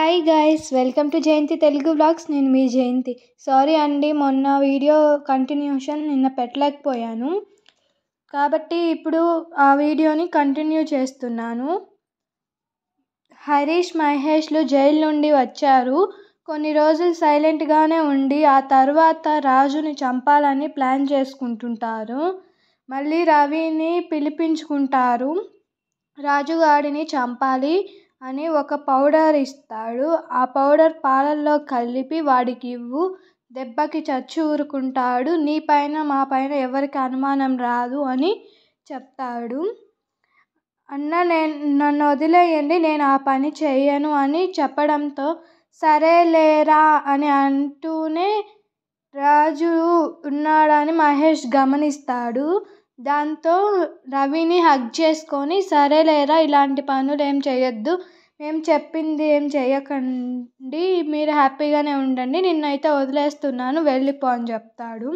Hi guys, welcome to Jayanthi Telugu vlogs. నేను మీ జయంతి. Sorry అండి, మొన్న వీడియో కంటిన్యూషన్ నిన్న పెట్టలేకపోయాను కాబట్టి ఇప్పుడు ఆ వీడియోని కంటిన్యూ చేస్తున్నాను. హరీష్, మహేష్లు జైలు నుండి వచ్చారు. కొన్ని రోజులు సైలెంట్గానే ఉండి ఆ తర్వాత రాజుని చంపాలని ప్లాన్ చేసుకుంటుంటారు. మళ్ళీ రవిని పిలిపించుకుంటారు. రాజుగాడిని చంపాలి అని ఒక పౌడర్ ఇస్తాడు. ఆ పౌడర్ పాలల్లో కలిపి వాడికి ఇవ్వు, దెబ్బకి చచ్చి ఊరుకుంటాడు. నీ పైన మా పైన ఎవరికి అనుమానం రాదు అని చెప్తాడు. అన్న, నన్ను వదిలేయండి, నేను ఆ పని చేయను అని చెప్పడంతో సరేలేరా అని అంటూనే రాజు ఉన్నాడని మహేష్ గమనిస్తాడు. దాంతో రవిని హగ్ చేసుకొని, సరేలేరా, ఇలాంటి పనులు ఏం చేయొద్దు, మేము చెప్పింది ఏం చేయకండి, మీరు హ్యాపీగానే ఉండండి, నిన్నైతే వదిలేస్తున్నాను, వెళ్ళిపో అని చెప్తాడు.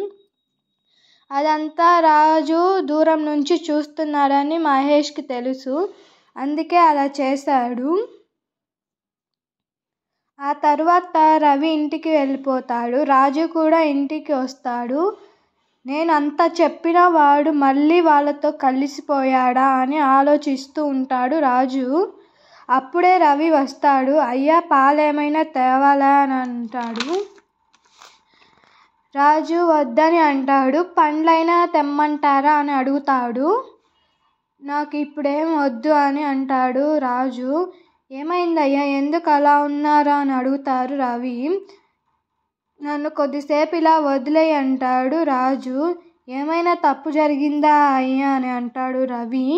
అదంతా రాజు దూరం నుంచి చూస్తున్నాడని మహేష్కి తెలుసు, అందుకే అలా చేశాడు. ఆ తర్వాత రవి ఇంటికి వెళ్ళిపోతాడు. రాజు కూడా ఇంటికి వస్తాడు. నేను అంతా చెప్పినా వాడు మళ్ళీ వాళ్ళతో కలిసిపోయాడా అని ఆలోచిస్తూ ఉంటాడు రాజు. అప్పుడే రవి వస్తాడు. అయ్యా, పాలేమైనా తేవాలా అని అంటాడు. రాజు వద్దని అంటాడు. పండ్లైనా తెమ్మంటారా అని అడుగుతాడు. నాకు ఇప్పుడేం వద్దు అని అంటాడు రాజు. ఏమైందయ్యా, ఎందుకు అలా ఉన్నారా అని అడుగుతారు రవి. నన్ను కొద్దిసేపు ఇలా వదిలేయి అంటాడు రాజు. ఏమైనా తప్పు జరిగిందా అయ్యా అని అంటాడు రవి.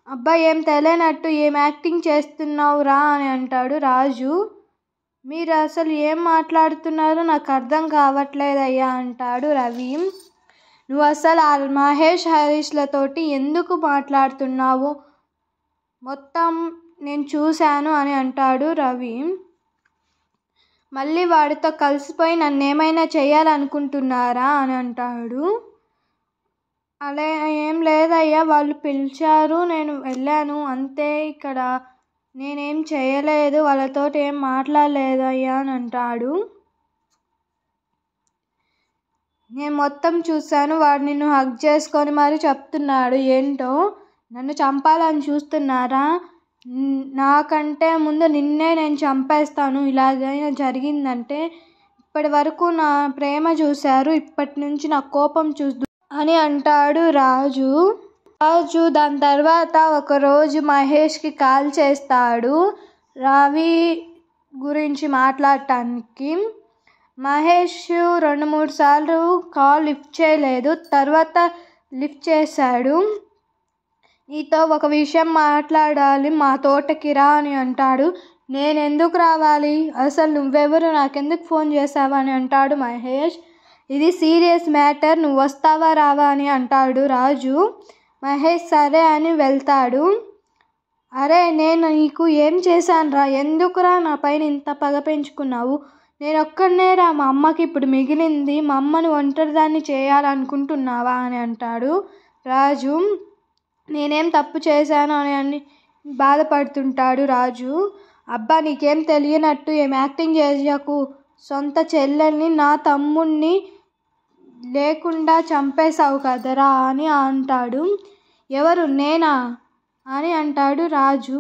అబ్బా, ఏం తెలియనట్టు ఏం యాక్టింగ్ చేస్తున్నావు రా అని అంటాడు రాజు. మీరు అసలు ఏం మాట్లాడుతున్నారో నాకు అర్థం కావట్లేదయ్యా అంటాడు రవి. నువ్వు అసలు ఆ మహేష్, హరీష్లతోటి ఎందుకు మాట్లాడుతున్నావు, మొత్తం నేను చూశాను అని అంటాడు రవి. మళ్ళీ వాడితో కలిసిపోయి నన్ను ఏమైనా చేయాలనుకుంటున్నారా అని అంటాడు. అలా ఏం లేదయ్యా, వాళ్ళు పిలిచారు, నేను వెళ్ళాను అంతే, ఇక్కడ నేనేం చేయలేదు, వాళ్ళతో ఏం మాట్లాడలేదయ్యా అని అంటాడు. నేను మొత్తం చూశాను, వాడు నిన్ను హగ్ చేసుకొని మరి చెప్తున్నాడు ఏంటో, నన్ను చంపాలని చూస్తున్నారా, నాకంటే ముందు నిన్నే నేను చంపేస్తాను ఇలాగైనా జరిగిందంటే, ఇప్పటి వరకు నా ప్రేమ చూశారు, ఇప్పటి నుంచి నా కోపం చూద్దు అని అంటాడు రాజు. దాని తర్వాత ఒకరోజు మహేష్కి కాల్ చేస్తాడు రవి గురించి మాట్లాడటానికి. మహేష్ 2-3 సార్లు కాల్ లిఫ్ట్ చేయలేదు, తర్వాత లిఫ్ట్ చేశాడు. నీతో ఒక విషయం మాట్లాడాలి, మా తోటకి రా అని అంటాడు. నేను ఎందుకు రావాలి, అసలు నువ్వెవరు, నాకెందుకు ఫోన్ చేసావా అని అంటాడు మహేష్. ఇది సీరియస్ మ్యాటర్, నువ్వు వస్తావా రావా అని అంటాడు రాజు. మహేష్ సరే అని వెళ్తాడు. అరే, నేను నీకు ఏం చేశాను రా, ఎందుకురా నా పైన ఇంత పగ పెంచుకున్నావు, నేను ఒక్కడనే రా మా అమ్మకి ఇప్పుడు మిగిలింది, మా అమ్మను ఒంటరిదాన్ని చేయాలనుకుంటున్నావా అని అంటాడు రాజు. నేనేం తప్పు చేశాను అని బాధపడుతుంటాడు రాజు. అబ్బా, నీకేం తెలియనట్టు ఏం యాక్టింగ్ చేయకు, సొంత చెల్లెల్ని, నా తమ్ముణ్ణి లేకుండా చంపేశావు కదరా అని అంటాడు. ఎవరు, నేనా అని అంటాడు రాజు.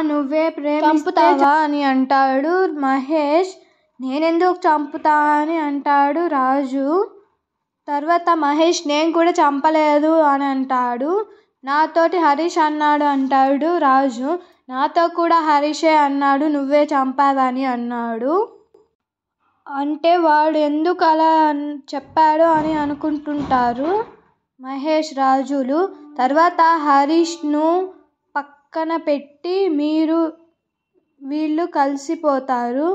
నువ్వే చంపుతావా అని అంటాడు మహేష్. నేనెందుకు చంపుతా అని అంటాడు రాజు. తర్వాత మహేష్, నేను కూడా చంపలేదు అని అంటాడు. నాతోటి హరీష్ అన్నాడు అంటాడు రాజు. నాతో కూడా హరీషే అన్నాడు, నువ్వే చంపావని అన్నాడు. అంటే వాడు ఎందుకు అలా చెప్పాడు అని అనుకుంటుంటారు మహేష్, రాజులు. తర్వాత హరీష్ను పక్కన పెట్టి వీళ్ళు కలిసిపోతారు.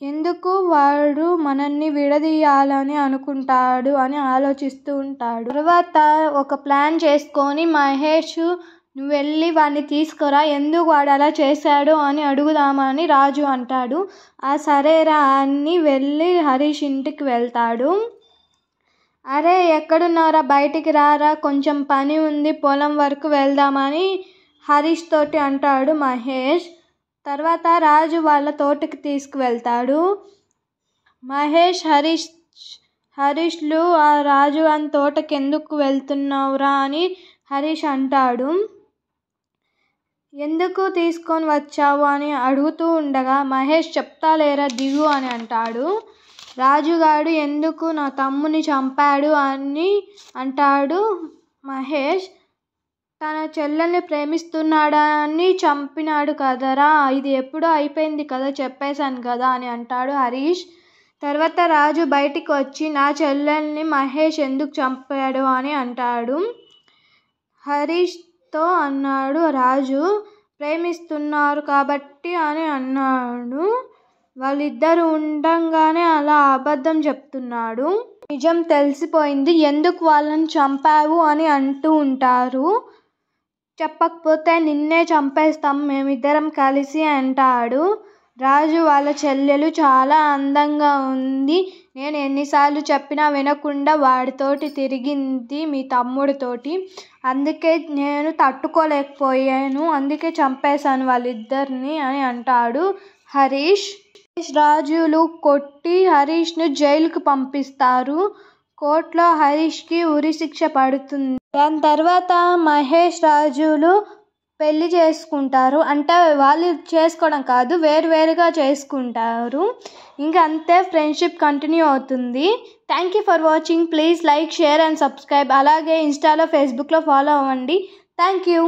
ఎందుకు వాడు మనల్ని విడదీయాలని అనుకుంటాడు అని ఆలోచిస్తూ ఉంటాడు. తర్వాత ఒక ప్లాన్ చేసుకొని మహేష్ నువ్వు వెళ్ళి వాడిని తీసుకురా, ఎందుకు వాడు అలా చేశాడు అని అడుగుదామని రాజు అంటాడు. సరేరా అని వెళ్ళి హరీష్ ఇంటికి వెళ్తాడు. అరే ఎక్కడున్నారా, బయటికి రారా, కొంచెం పని ఉంది, పొలం వరకు వెళ్దామని హరీష్ తోటి అంటాడు మహేష్. తర్వాత రాజు వాళ్ళ తోటకి తీసుకువెళ్తాడు. మహేష్ హరీష్లు ఆ రాజు అని తోటకి ఎందుకు వెళ్తున్నావురా అని హరీష్ అంటాడు. ఎందుకు తీసుకొని వచ్చావు అని అడుగుతూ ఉండగా మహేష్ చెప్తాలేరా దిగు అని అంటాడు. రాజుగాడు ఎందుకు నా తమ్ముని చంపాడు అని అంటాడు మహేష్. తన చెల్లెల్ని ప్రేమిస్తున్నాడని చంపినాడు కదరా, ఇది ఎప్పుడో అయిపోయింది కదా, చెప్పేశాను కదా అని అంటాడు హరీష్. తర్వాత రాజు బయటికి వచ్చి నా చెల్లెల్ని మహేష్ ఎందుకు చంపాడు అని అంటాడు. హరీష్తో అన్నాడు రాజు, ప్రేమిస్తున్నారు కాబట్టి అని అన్నాడు. వాళ్ళిద్దరు ఉండంగానే అలా అబద్ధం చెప్తున్నాడు. నిజం తెలిసిపోయింది, ఎందుకు వాళ్ళని చంపావు అని అంటూ ఉంటారు. చెప్పకపోతే నిన్నే చంపేస్తాం మేమిద్దరం కలిసి అంటాడు. రాజు వాళ్ళ చెల్లెలు చాలా అందంగా ఉంది, నేను ఎన్నిసార్లు చెప్పినా వినకుండా వాడితోటి తిరిగింది మీ తమ్ముడితోటి, అందుకే నేను తట్టుకోలేకపోయాను, అందుకే చంపేశాను వాళ్ళిద్దరిని అని అంటాడు హరీష్. రాజులు కొట్టి హరీష్ను జైలుకు పంపిస్తారు. కోర్టులో హరీష్కి ఉరిశిక్ష పడుతుంది. దాని తర్వాత మహేష్ రాజులు పెళ్లి చేసుకుంటారు. అంటే వాళ్ళు చేసుకోవడం కాదు, వేరువేరుగా చేసుకుంటారు. ఇంకా అంతే, ఫ్రెండ్షిప్ కంటిన్యూ అవుతుంది. Thank you for watching. Please like, share and subscribe. అలాగే ఇన్స్టాలో, ఫేస్బుక్లో ఫాలో అవ్వండి. Thank you.